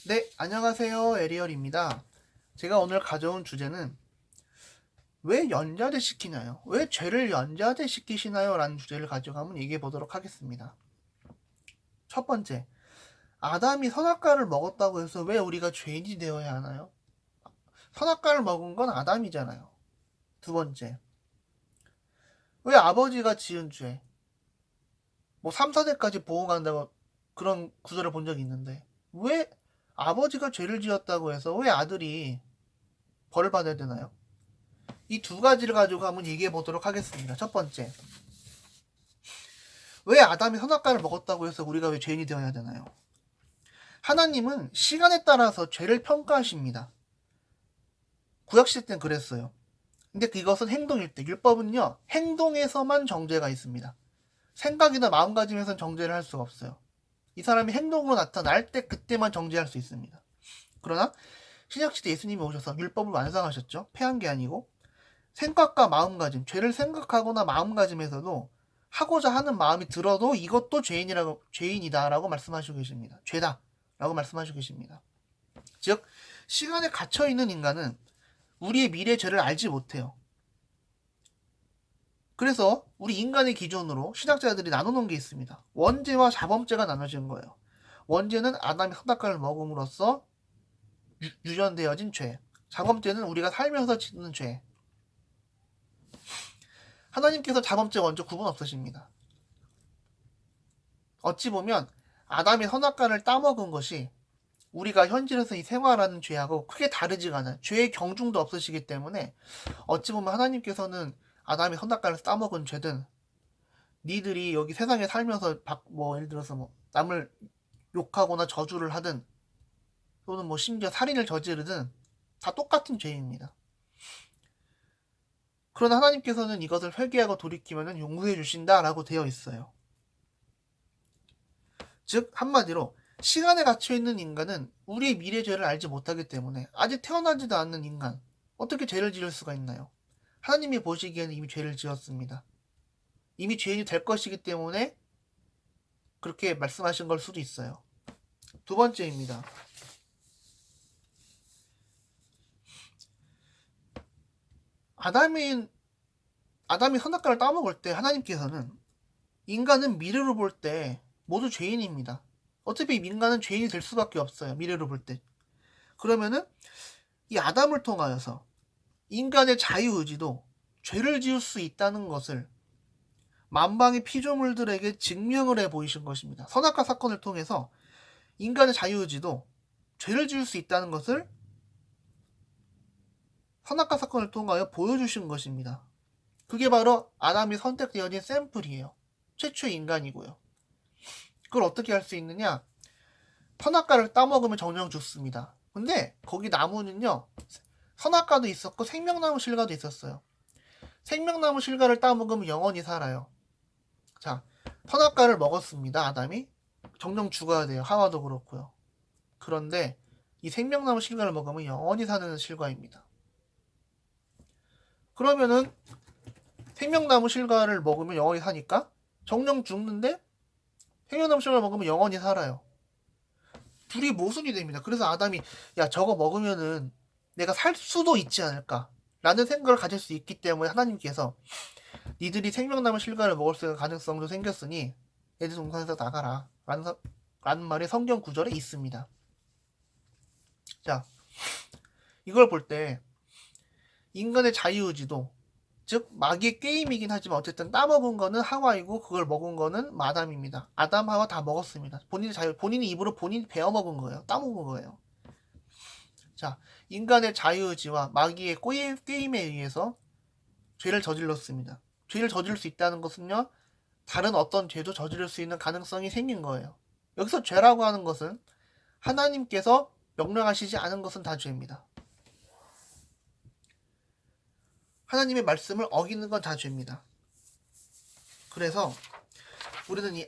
네, 안녕하세요. 에리얼입니다. 제가 오늘 가져온 주제는 왜 연좌대 시키나요? 왜 죄를 연좌대 시키시나요? 라는 주제를 가지고 한번 얘기해 보도록 하겠습니다. 첫 번째, 아담이 선악과를 먹었다고 해서 왜 우리가 죄인이 되어야 하나요? 선악과를 먹은 건 아담이잖아요. 두 번째, 왜 아버지가 지은 죄, 3, 4대까지 보응한다고 그런 구절을 본 적이 있는데 왜 아버지가 죄를 지었다고 해서 왜 아들이 벌을 받아야 되나요? 이 두 가지를 가지고 한번 얘기해 보도록 하겠습니다. 첫 번째, 왜 아담이 선악과를 먹었다고 해서 우리가 왜 죄인이 되어야 되나요? 하나님은 시간에 따라서 죄를 평가하십니다. 구약시대 때는 그랬어요. 근데 그것은 행동일 때, 율법은요, 행동에서만 정죄가 있습니다. 생각이나 마음가짐에서는 정죄를 할 수가 없어요. 이 사람이 행동으로 나타날 때 그때만 정죄할 수 있습니다. 그러나 신약시대 예수님이 오셔서 율법을 완성하셨죠. 폐한 게 아니고 생각과 마음가짐, 죄를 생각하거나 마음가짐에서도 하고자 하는 마음이 들어도 이것도 죄인이다라고 말씀하시고 계십니다. 죄다라고 말씀하시고 계십니다. 즉, 시간에 갇혀있는 인간은 우리의 미래 죄를 알지 못해요. 그래서 우리 인간의 기준으로 신학자들이 나눠놓은 게 있습니다. 원죄와 자범죄가 나눠진 거예요. 원죄는 아담이 선악과를 먹음으로써 유전되어진 죄. 자범죄는 우리가 살면서 짓는 죄. 하나님께서 자범죄 원죄 구분 없으십니다. 어찌 보면 아담이 선악과를 따먹은 것이 우리가 현실에서 이 생활하는 죄하고 크게 다르지가 않아요. 죄의 경중도 없으시기 때문에 어찌 보면 하나님께서는 아담이 선악과를 따먹은 죄든 니들이 여기 세상에 살면서 예를 들어서 남을 욕하거나 저주를 하든 또는 심지어 살인을 저지르든 다 똑같은 죄입니다. 그러나 하나님께서는 이것을 회개하고 돌이키면 용서해 주신다라고 되어 있어요. 즉 한마디로 시간에 갇혀있는 인간은 우리의 미래 죄를 알지 못하기 때문에 아직 태어나지도 않는 인간 어떻게 죄를 지을 수가 있나요? 하나님이 보시기에는 이미 죄를 지었습니다. 이미 죄인이 될 것이기 때문에 그렇게 말씀하신 걸 수도 있어요. 두 번째입니다. 아담이 선악과를 따먹을 때 하나님께서는 인간은 미래로 볼 때 모두 죄인입니다. 어차피 인간은 죄인이 될 수밖에 없어요. 미래로 볼 때. 그러면은 이 아담을 통하여서 인간의 자유의지도 죄를 지을 수 있다는 것을 만방의 피조물들에게 증명을 해 보이신 것입니다. 선악과 사건을 통해서 인간의 자유의지도 죄를 지을 수 있다는 것을 선악과 사건을 통하여 보여주신 것입니다. 그게 바로 아담이 선택되어진 샘플이에요. 최초의 인간이고요. 그걸 어떻게 할 수 있느냐? 선악과를 따먹으면 정령 죽습니다. 근데 거기 나무는요, 선악과도 있었고 생명나무 실과도 있었어요. 생명나무 실과를 따먹으면 영원히 살아요. 자, 선악과를 먹었습니다. 아담이. 정령 죽어야 돼요. 하와도 그렇고요. 그런데 이 생명나무 실과를 먹으면 영원히 사는 실과입니다. 그러면은 생명나무 실과를 먹으면 영원히 사니까 정령 죽는데 생명나무 실과를 먹으면 영원히 살아요. 둘이 모순이 됩니다. 그래서 아담이 야 저거 먹으면은 내가 살 수도 있지 않을까 라는 생각을 가질 수 있기 때문에 하나님께서 니들이 생명나무 실과를 먹을 수 있는 가능성도 생겼으니 에덴 동산에서 나가라 라는 말이 성경 구절에 있습니다. 자, 이걸 볼 때 인간의 자유의지도 즉 마귀의 게임이긴 하지만 어쨌든 따먹은 거는 하와이고 그걸 먹은 거는 아담입니다. 아담 하와 다 먹었습니다. 본인이 입으로 본인이 베어 먹은 거예요. 따먹은 거예요. 자, 인간의 자유의지와 마귀의 게임에 의해서 죄를 저질렀습니다. 죄를 저지를 수 있다는 것은요, 다른 어떤 죄도 저지를 수 있는 가능성이 생긴 거예요. 여기서 죄라고 하는 것은 하나님께서 명령하시지 않은 것은 다 죄입니다. 하나님의 말씀을 어기는 건 다 죄입니다. 그래서 우리는 이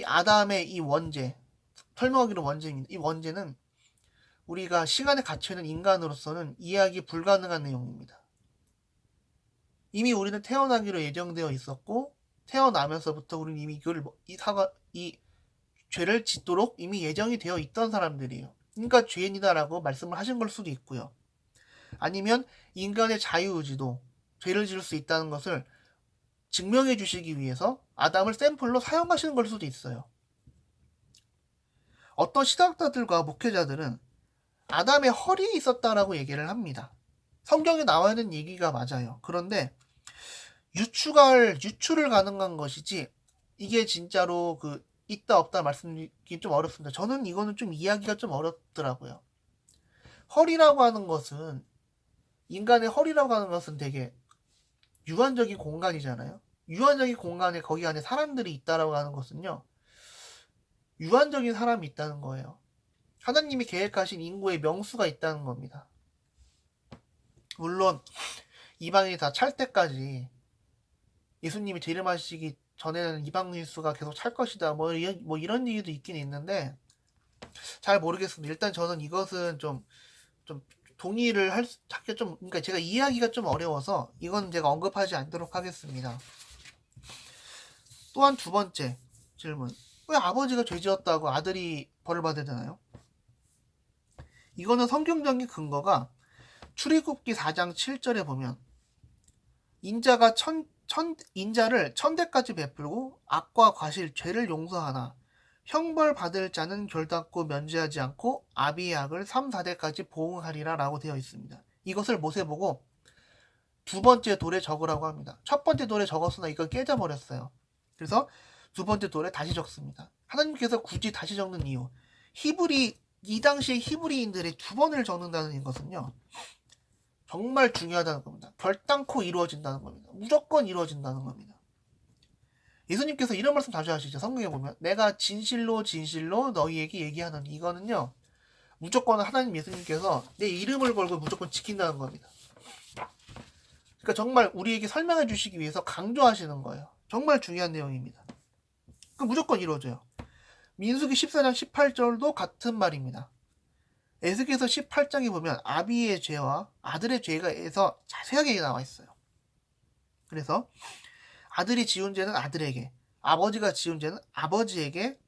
아담의 이 원죄, 설명하기로 원죄입니다. 이 원죄는 우리가 시간에 갇혀있는 인간으로서는 이해하기 불가능한 내용입니다. 이미 우리는 태어나기로 예정되어 있었고 태어나면서부터 우리는 이미 이 죄를 짓도록 이미 예정이 되어 있던 사람들이에요. 그러니까 죄인이다라고 말씀을 하신 걸 수도 있고요. 아니면 인간의 자유의지도 죄를 지을 수 있다는 것을 증명해 주시기 위해서 아담을 샘플로 사용하시는 걸 수도 있어요. 어떤 신학자들과 목회자들은 아담의 허리에 있었다라고 얘기를 합니다. 성경에 나와 있는 얘기가 맞아요. 그런데 유추를 가능한 것이지 이게 진짜로 있다 없다 말씀드리기 좀 어렵습니다. 저는 이거는 좀 이야기가 좀 어렵더라고요. 허리라고 하는 것은 인간의 허리라고 하는 것은 되게 유한적인 공간이잖아요. 유한적인 공간에 거기 안에 사람들이 있다라고 하는 것은요. 유한적인 사람이 있다는 거예요. 하나님이 계획하신 인구의 명수가 있다는 겁니다. 물론 이방인이 다 찰 때까지 예수님이 재림하시기 전에는 이방인 수가 계속 찰 것이다. 뭐 이런 얘기도 있긴 있는데 잘 모르겠습니다. 일단 저는 이것은 좀 동의를 찾기 그러니까 제가 이해하기가 좀 어려워서 이건 제가 언급하지 않도록 하겠습니다. 또한 두 번째 질문. 왜 아버지가 죄 지었다고 아들이 벌을 받아야 되나요? 이거는 성경적인 근거가 출애굽기 4장 7절에 보면 인자가 인자를 천대까지 베풀고 악과 과실, 죄를 용서하나 형벌 받을 자는 결단코 면제하지 않고 아비의 악을 3, 4대까지 보응하리라 라고 되어 있습니다. 이것을 못해 보고 두 번째 돌에 적으라고 합니다. 첫 번째 돌에 적었으나 이건 깨져버렸어요. 그래서 두 번째 돌에 다시 적습니다. 하나님께서 굳이 다시 적는 이유, 이 당시에 히브리인들이 두 번을 적는다는 것은요 정말 중요하다는 겁니다. 결단코 이루어진다는 겁니다. 무조건 이루어진다는 겁니다. 예수님께서 이런 말씀 자주 하시죠. 성경에 보면 내가 진실로 너희에게 얘기하는 이거는요 무조건 하나님 예수님께서 내 이름을 걸고 무조건 지킨다는 겁니다. 그러니까 정말 우리에게 설명해 주시기 위해서 강조하시는 거예요. 정말 중요한 내용입니다. 그 무조건 이루어져요. 민수기 14장 18절도 같은 말입니다. 에스겔서 18장에 보면 아비의 죄와 아들의 죄가에서 자세하게 나와 있어요. 그래서 아들이 지은 죄는 아들에게, 아버지가 지은 죄는 아버지에게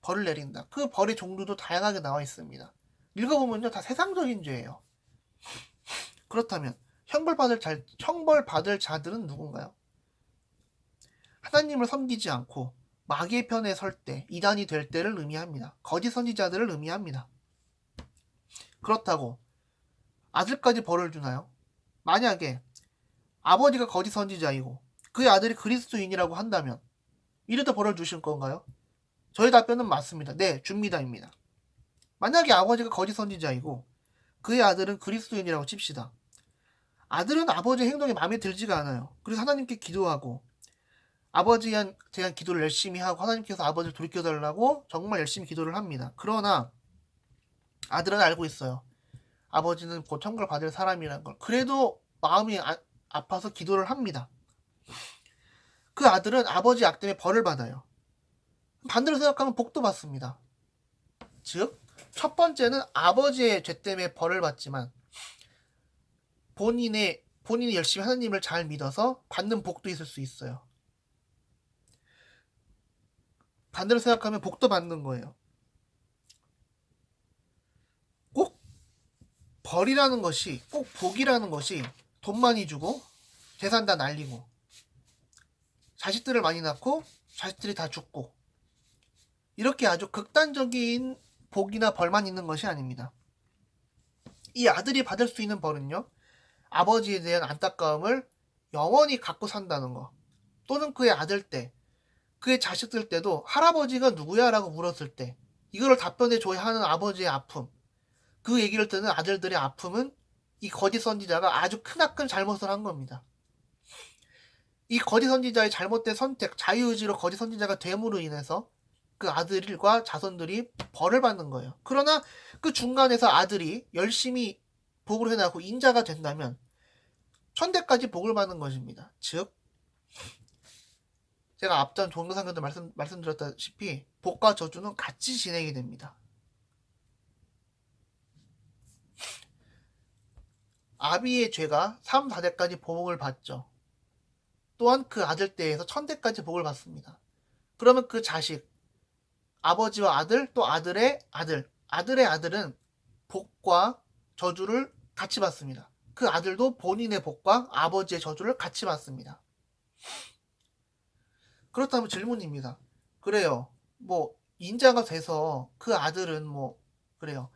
벌을 내린다. 그 벌의 종류도 다양하게 나와 있습니다. 읽어보면요 다 세상적인 죄예요. 그렇다면 형벌받을 자들은 누군가요? 하나님을 섬기지 않고 마귀의 편에 설 때, 이단이 될 때를 의미합니다. 거짓 선지자들을 의미합니다. 그렇다고 아들까지 벌을 주나요? 만약에 아버지가 거짓 선지자이고 그의 아들이 그리스도인이라고 한다면 이래도 벌을 주실 건가요? 저의 답변은 맞습니다. 네, 줍니다입니다. 만약에 아버지가 거짓 선지자이고 그의 아들은 그리스도인이라고 칩시다. 아들은 아버지의 행동이 마음에 들지가 않아요. 그래서 하나님께 기도하고 아버지에 대한 기도를 열심히 하고 하나님께서 아버지를 돌이켜달라고 정말 열심히 기도를 합니다. 그러나 아들은 알고 있어요. 아버지는 곧 천국을 받을 사람이라는 걸. 그래도 마음이 아파서 기도를 합니다. 그 아들은 아버지 악 때문에 벌을 받아요. 반대로 생각하면 복도 받습니다. 즉, 첫 번째는 아버지의 죄 때문에 벌을 받지만 본인이 열심히 하나님을 잘 믿어서 받는 복도 있을 수 있어요. 반대로 생각하면 복도 받는 거예요. 꼭 벌이라는 것이, 꼭 복이라는 것이 돈 많이 주고 재산 다 날리고 자식들을 많이 낳고 자식들이 다 죽고 이렇게 아주 극단적인 복이나 벌만 있는 것이 아닙니다. 이 아들이 받을 수 있는 벌은요, 아버지에 대한 안타까움을 영원히 갖고 산다는 거, 또는 그의 아들 때, 그의 자식들 때도 할아버지가 누구야? 라고 물었을 때 이거를 답변해 줘야 하는 아버지의 아픔, 그 얘기를 듣는 아들들의 아픔은 이 거짓 선지자가 아주 크나큰 잘못을 한 겁니다. 이 거짓 선지자의 잘못된 선택, 자유의지로 거짓 선지자가 됨으로 인해서 그 아들과 자손들이 벌을 받는 거예요. 그러나 그 중간에서 아들이 열심히 복을 해나가고 인자가 된다면 천대까지 복을 받는 것입니다. 즉, 제가 앞전 종교상견도 말씀드렸다시피 복과 저주는 같이 진행이 됩니다. 아비의 죄가 3, 4대까지 복을 받죠. 또한 그 아들 때에서 천대까지 복을 받습니다. 그러면 그 자식, 아버지와 아들, 또 아들의 아들. 아들의 아들은 복과 저주를 같이 받습니다. 그 아들도 본인의 복과 아버지의 저주를 같이 받습니다. 그렇다면 질문입니다. 그래요. 뭐 인자가 돼서 그 아들은 뭐 그래요.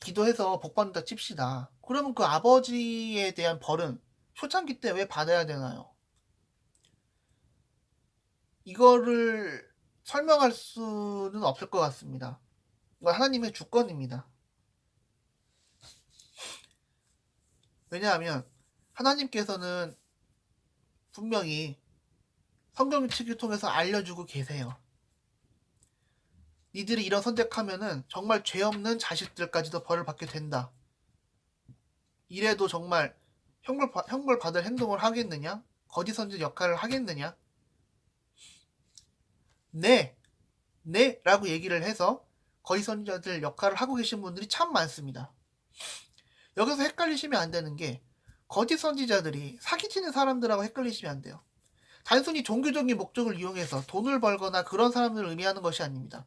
기도해서 복 받는다 칩시다. 그러면 그 아버지에 대한 벌은 초창기 때 왜 받아야 되나요? 이거를 설명할 수는 없을 것 같습니다. 이건 하나님의 주권입니다. 왜냐하면 하나님께서는 분명히 성경 책을 통해서 알려주고 계세요. 니들이 이런 선택하면은 정말 죄 없는 자식들까지도 벌을 받게 된다. 이래도 정말 형벌 받을 행동을 하겠느냐? 거짓 선지 역할을 하겠느냐? 네, 네 라고 얘기를 해서 거짓 선지자들 역할을 하고 계신 분들이 참 많습니다. 여기서 헷갈리시면 안 되는 게 거짓 선지자들이 사기치는 사람들하고 헷갈리시면 안 돼요. 단순히 종교적인 목적을 이용해서 돈을 벌거나 그런 사람들을 의미하는 것이 아닙니다.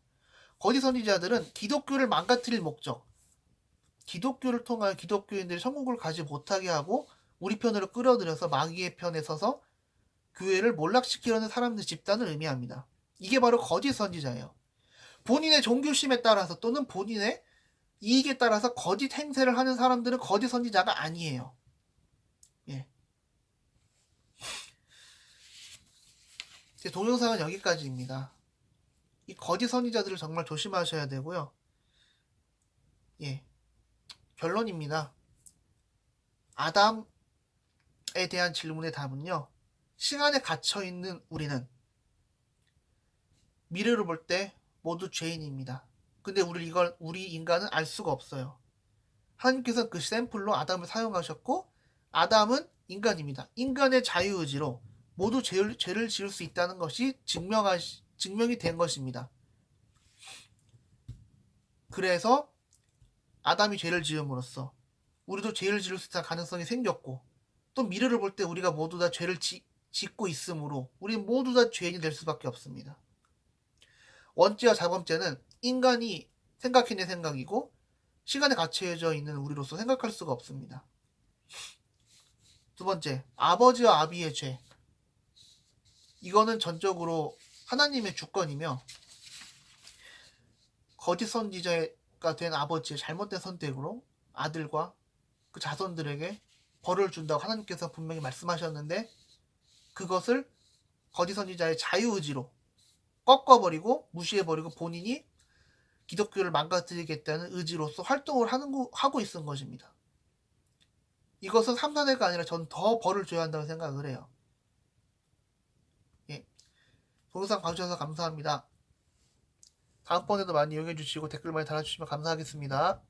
거짓 선지자들은 기독교를 망가뜨릴 목적, 기독교를 통하여 기독교인들이 천국을 가지 못하게 하고 우리 편으로 끌어들여서 마귀의 편에 서서 교회를 몰락시키려는 사람들 집단을 의미합니다. 이게 바로 거짓 선지자예요. 본인의 종교심에 따라서 또는 본인의 이익에 따라서 거짓 행세를 하는 사람들은 거짓 선지자가 아니에요. 예. 제 동영상은 여기까지입니다. 이 거짓 선지자들을 정말 조심하셔야 되고요. 예. 결론입니다. 아담에 대한 질문의 답은요. 시간에 갇혀 있는 우리는 미래를 볼 때 모두 죄인입니다. 근데 우리 인간은 알 수가 없어요. 하나님께서 그 샘플로 아담을 사용하셨고 아담은 인간입니다. 인간의 자유의지로 모두 죄를 지을 수 있다는 것이 증명이 된 것입니다. 그래서 아담이 죄를 지음으로써 우리도 죄를 지을 수 있는 가능성이 생겼고 또 미래를 볼 때 우리가 모두 다 죄를 짓고 있으므로 우리 모두 다 죄인이 될 수밖에 없습니다. 원죄와 자범죄는 인간이 생각해낸 생각이고 시간에 갇혀져 있는 우리로서 생각할 수가 없습니다. 두 번째, 아버지와 아비의 죄. 이거는 전적으로 하나님의 주권이며 거짓 선지자가 된 아버지의 잘못된 선택으로 아들과 그 자손들에게 벌을 준다고 하나님께서 분명히 말씀하셨는데 그것을 거짓 선지자의 자유의지로 꺾어버리고 무시해버리고 본인이 기독교를 망가뜨리겠다는 의지로서 활동을 하고 있는 것입니다. 이것은 3사대가 아니라 전 더 벌을 줘야 한다고 생각을 해요. 예. 동영상 봐주셔서 감사합니다. 다음번에도 많이 이용해주시고 댓글 많이 달아주시면 감사하겠습니다.